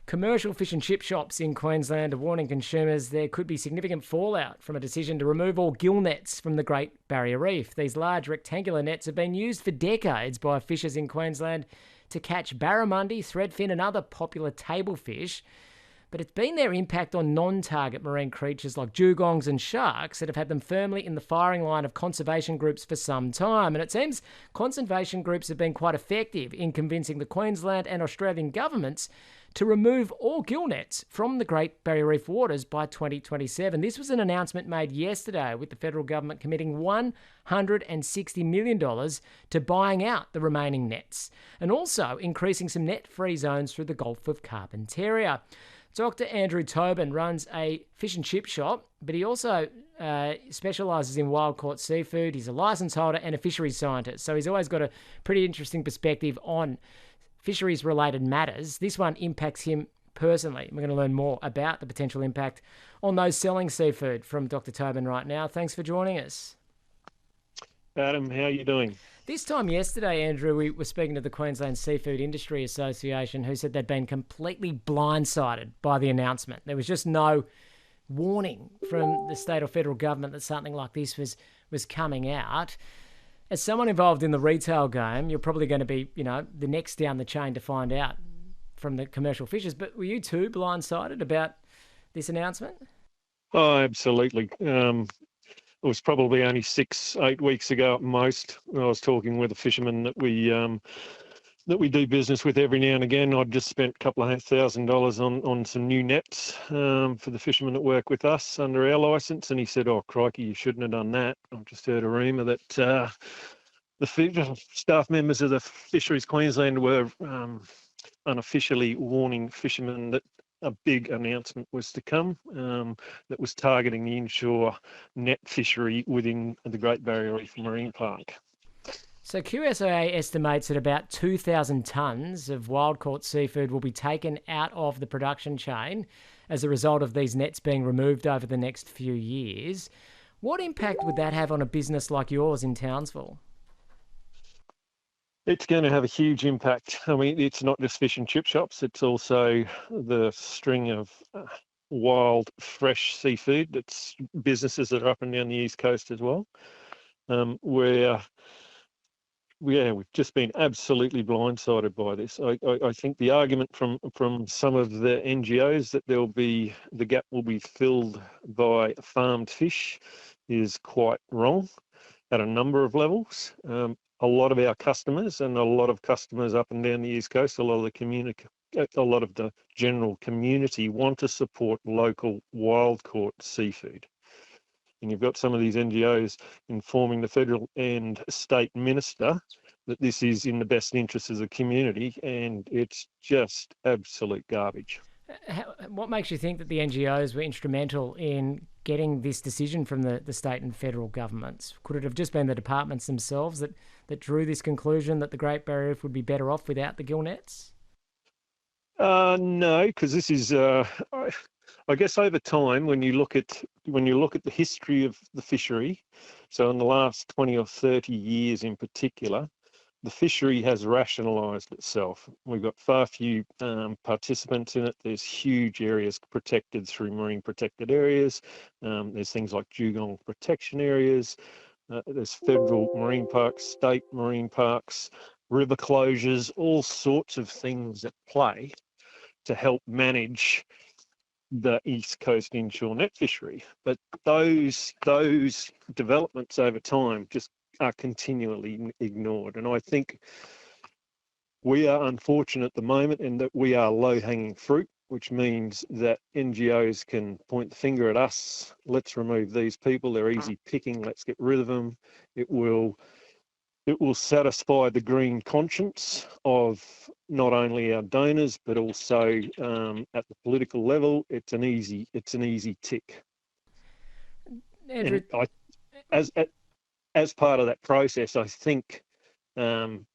Commercial fish and chip shops in Queensland are warning consumers there could be significant fallout from a decision to remove all gill nets from the Great Barrier Reef. These large rectangular nets have been used for decades by fishers in Queensland to catch barramundi, threadfin and other popular table fish. But it's been their impact on non-target marine creatures like dugongs and sharks that have had them firmly in the firing line of conservation groups for some time. And it seems conservation groups have been quite effective in convincing the Queensland and Australian governments to remove all gill nets from the Great Barrier Reef waters by 2027. This was an announcement made yesterday, with the federal government committing $160 million to buying out the remaining nets and also increasing some net-free zones through the Gulf of Carpentaria. Dr. Andrew Tobin runs a fish and chip shop, but he also specialises in wild-caught seafood. He's a licence holder and a fisheries scientist, so he's always got a pretty interesting perspective on fisheries-related matters. This one impacts him personally. We're going to learn more about the potential impact on those selling seafood from Dr. Tobin right now. Thanks for joining us. Adam, how are you doing? This time yesterday, Andrew, we were speaking to the Queensland Seafood Industry Association, who said they'd been completely blindsided by the announcement. There was just no warning from the state or federal government that something like this was coming out. As someone involved in the retail game, you're probably going to be, the next down the chain to find out from the commercial fishers. But were you too blindsided about this announcement? Oh, absolutely. It was probably only 6-8 weeks ago at most. I was talking with a fisherman that we do business with every now and again. I'd just spent a couple of $1,000 on some new nets for the fishermen that work with us under our licence, and he said, "Oh crikey, you shouldn't have done that." I've just heard a rumour that the staff members of the Fisheries Queensland were unofficially warning fishermen that a big announcement was to come that was targeting the inshore net fishery within the Great Barrier Reef Marine Park. So QSIA estimates that about 2,000 tonnes of wild-caught seafood will be taken out of the production chain as a result of these nets being removed over the next few years. What impact would that have on a business like yours in Townsville? It's going to have a huge impact. I mean, it's not just fish and chip shops, it's also the string of wild, fresh seafood. That's businesses that are up and down the East Coast as well, where we've just been absolutely blindsided by this. I think the argument from some of the NGOs that the gap will be filled by farmed fish is quite wrong at a number of levels. A lot of our customers and a lot of customers up and down the East Coast, a lot of the general community want to support local wild-caught seafood. And you've got some of these NGOs informing the federal and state minister that this is in the best interests of the community, and it's just absolute garbage. What makes you think that the NGOs were instrumental in getting this decision from the state and federal governments? Could it have just been the departments themselves that drew this conclusion that the Great Barrier Reef would be better off without the gill nets? No, because this is, I guess, over time, when you look at the history of the fishery, so in the last 20 or 30 years in particular, the fishery has rationalised itself. We've got far few participants in it. There's huge areas protected through marine protected areas. There's things like dugong protection areas. There's federal marine parks, state marine parks, river closures, all sorts of things at play to help manage the East Coast inshore net fishery. But those developments over time just are continually ignored. And I think we are unfortunate at the moment in that we are low-hanging fruit, which means that NGOs can point the finger at us. Let's remove these people. They're easy picking. Let's get rid of them. It will satisfy the green conscience of not only our donors, but also at the political level. It's an easy tick. Andrew, as part of that process, I think the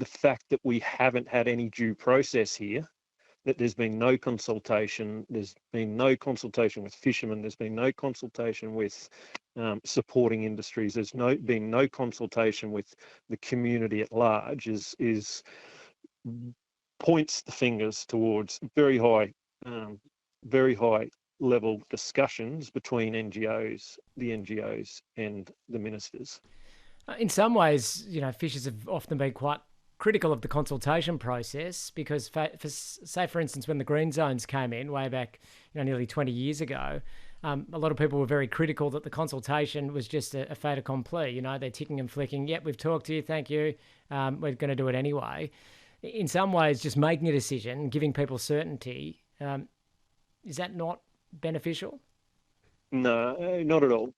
fact that we haven't had any due process here, that there's been no consultation with fishermen, there's been no consultation with supporting industries, there's been no consultation with the community at large is points the fingers towards um, very high level discussions between the NGOs and the ministers. In some ways, fishers have often been quite critical of the consultation process because, say, for instance, when the green zones came in way back, nearly 20 years ago, a lot of people were very critical that the consultation was just a fait accompli. They're ticking and flicking. Yep, we've talked to you. Thank you. We're going to do it anyway. In some ways, just making a decision, giving people certainty, is that not beneficial? No, not at all.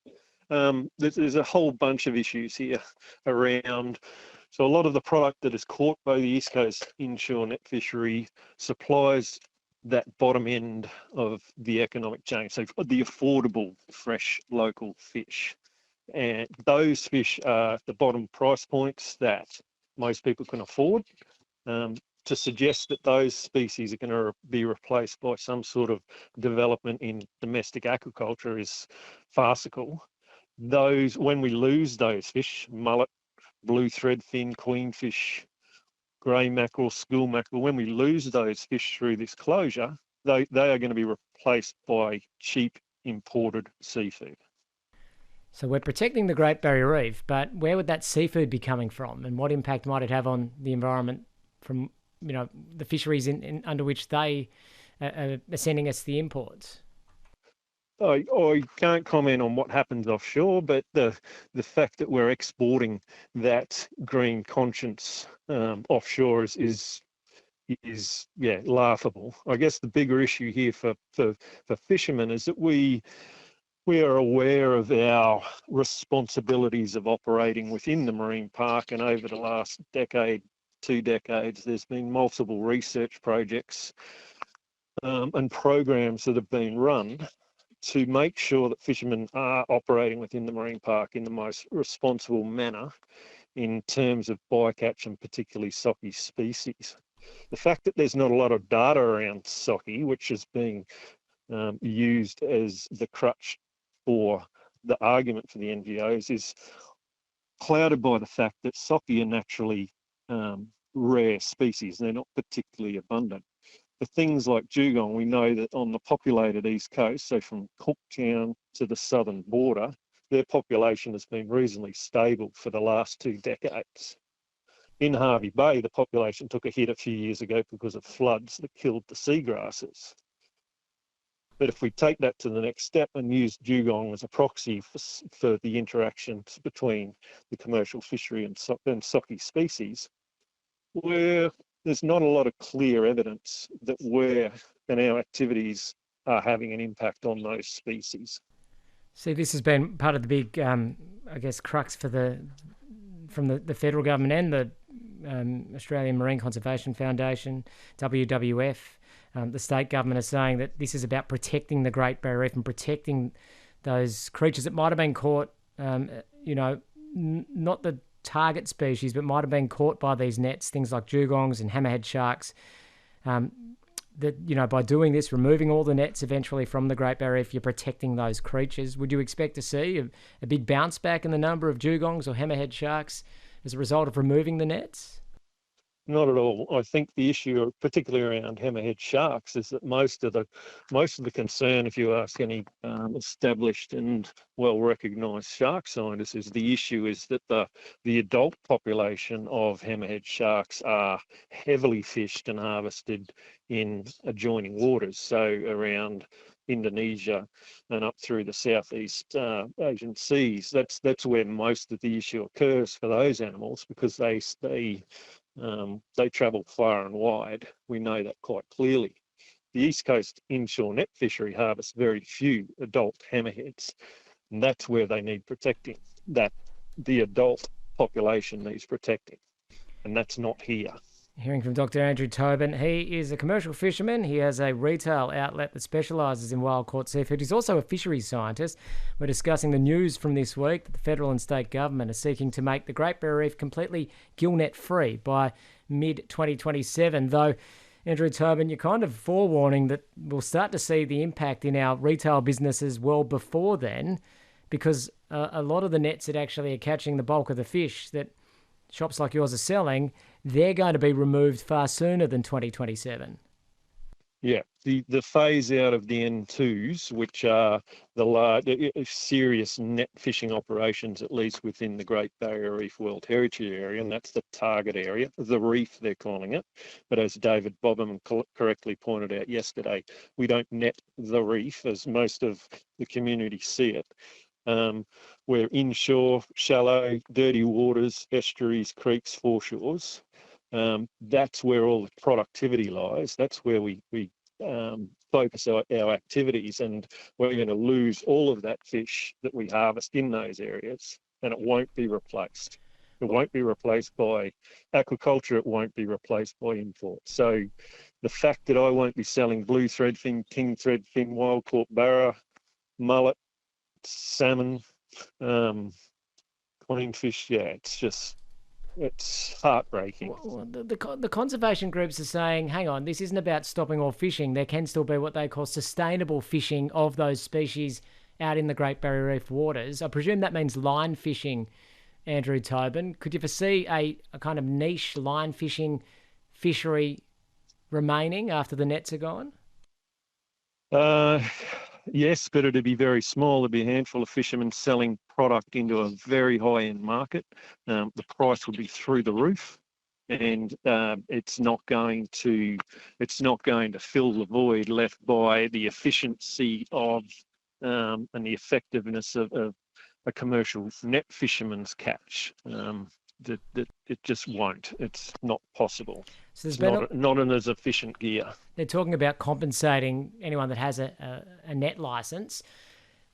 There's a whole bunch of issues here around. So a lot of the product that is caught by the East Coast inshore net fishery supplies that bottom end of the economic chain, so the affordable fresh local fish. And those fish are the bottom price points that most people can afford. To suggest that those species are going to be replaced by some sort of development in domestic aquaculture is farcical. When we lose those fish, mullet, blue threadfin, queenfish, grey mackerel, school mackerel, when we lose those fish through this closure, they are going to be replaced by cheap imported seafood. So we're protecting the Great Barrier Reef, but where would that seafood be coming from, and what impact might it have on the environment from the fisheries under which they are sending us the imports? I can't comment on what happens offshore, but the fact that we're exporting that green conscience offshore is laughable. I guess the bigger issue here for fishermen is that we are aware of our responsibilities of operating within the marine park, and over the last decade, 2 decades, there's been multiple research projects and programs that have been run to make sure that fishermen are operating within the marine park in the most responsible manner in terms of bycatch and particularly sockeye species. The fact that there's not a lot of data around sockeye, which is being used as the crutch for the argument for the NGOs, is clouded by the fact that sockeye are naturally rare species. They're not particularly abundant. For things like dugong, we know that on the populated East Coast, so from Cooktown to the southern border, their population has been reasonably stable for the last 2 decades. In Hervey Bay, the population took a hit a few years ago because of floods that killed the seagrasses. But if we take that to the next step and use dugong as a proxy for the interactions between the commercial fishery and sockeye species, there's not a lot of clear evidence that our activities are having an impact on those species. See, this has been part of the big, crux from the federal government and the Australian Marine Conservation Foundation, WWF. The state government are saying that this is about protecting the Great Barrier Reef and protecting those creatures that might have been caught, not the target species, but might have been caught by these nets, things like dugongs and hammerhead sharks. That by doing this, removing all the nets eventually from the Great Barrier Reef, you're protecting those creatures. Would you expect to see a big bounce back in the number of dugongs or hammerhead sharks as a result of removing the nets? Not at all. I think the issue, particularly around hammerhead sharks, is that most of the concern, if you ask any established and well-recognised shark scientists, is the issue is that the adult population of hammerhead sharks are heavily fished and harvested in adjoining waters, so around Indonesia and up through the Southeast Asian seas. That's where most of the issue occurs for those animals, because they travel far and wide. We know that quite clearly. The East Coast inshore net fishery harvests very few adult hammerheads, and that's where they need protecting. That the adult population needs protecting, and that's not here. Hearing from Dr. Andrew Tobin. He is a commercial fisherman. He has a retail outlet that specialises in wild-caught seafood. He's also a fisheries scientist. We're discussing the news from this week that the federal and state government are seeking to make the Great Barrier Reef completely gill net free by mid-2027. Though, Andrew Tobin, you're kind of forewarning that we'll start to see the impact in our retail businesses well before then, because a lot of the nets that actually are catching the bulk of the fish that shops like yours are selling they're going to be removed far sooner than 2027. Yeah, the phase out of the N2s, which are the large, serious net fishing operations, at least within the Great Barrier Reef World Heritage Area, and that's the target area, the reef they're calling it. But as David Bobham correctly pointed out yesterday, we don't net the reef as most of the community see it. We're inshore, shallow, dirty waters, estuaries, creeks, foreshores. That's where all the productivity lies. That's where we focus our activities, and we're going to lose all of that fish that we harvest in those areas, and it won't be replaced. It won't be replaced by aquaculture. It won't be replaced by import. So the fact that I won't be selling blue threadfin, king threadfin, wild caught barra, mullet, salmon, queenfish, yeah, it's heartbreaking. Well, the conservation groups are saying, hang on, this isn't about stopping all fishing. There can still be what they call sustainable fishing of those species out in the Great Barrier Reef waters. I presume that means line fishing, Andrew Tobin. Could you foresee a kind of niche line fishing fishery remaining after the nets are gone? Yes, but it'd be very small. There'd be a handful of fishermen selling product into a very high-end market. The price would be through the roof, and it's not going to fill the void left by the efficiency of and the effectiveness of a commercial net fisherman's catch. That it just won't. It's not possible. So It's not an as efficient gear. they're talking about compensating anyone that has a net license.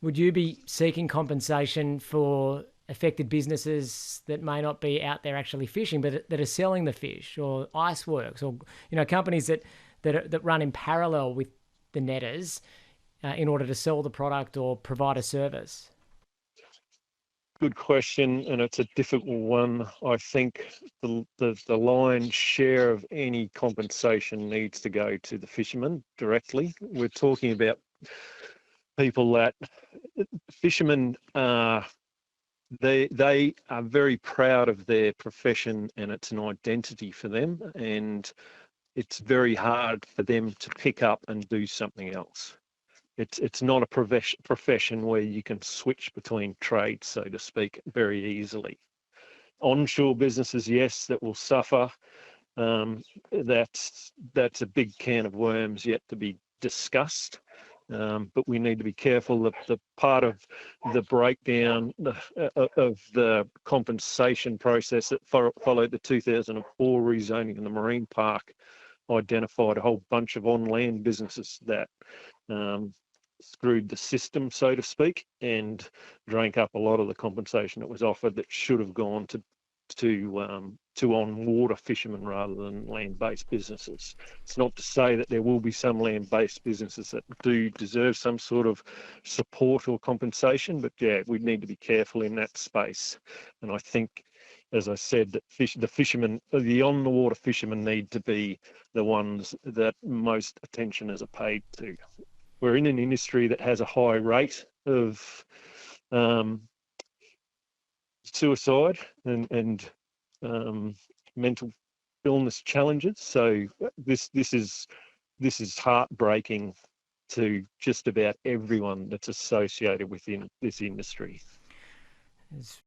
Would you be seeking compensation for affected businesses that may not be out there actually fishing, but that are selling the fish, or ice works, or companies that run in parallel with the netters in order to sell the product or provide a service? Good question, and it's a difficult one. I think the lion's share of any compensation needs to go to the fishermen directly. We're talking about people that fishermen are. They are very proud of their profession, and it's an identity for them, and it's very hard for them to pick up and do something else. It's not a profession where you can switch between trades, so to speak, very easily. Onshore businesses, yes, that will suffer. That's a big can of worms yet to be discussed. But we need to be careful that the part of the breakdown of the compensation process that followed the 2004 rezoning in the marine park identified a whole bunch of on-land businesses that screwed the system, so to speak, and drank up a lot of the compensation that was offered that should have gone to on-water fishermen rather than land-based businesses. It's not to say that there will be some land-based businesses that do deserve some sort of support or compensation, but yeah, we need to be careful in that space. And I think, as I said, that the fishermen, the on-the-water fishermen, need to be the ones that most attention is paid to. We're in an industry that has a high rate of suicide and mental illness challenges. So this is heartbreaking to just about everyone that's associated within this industry. There's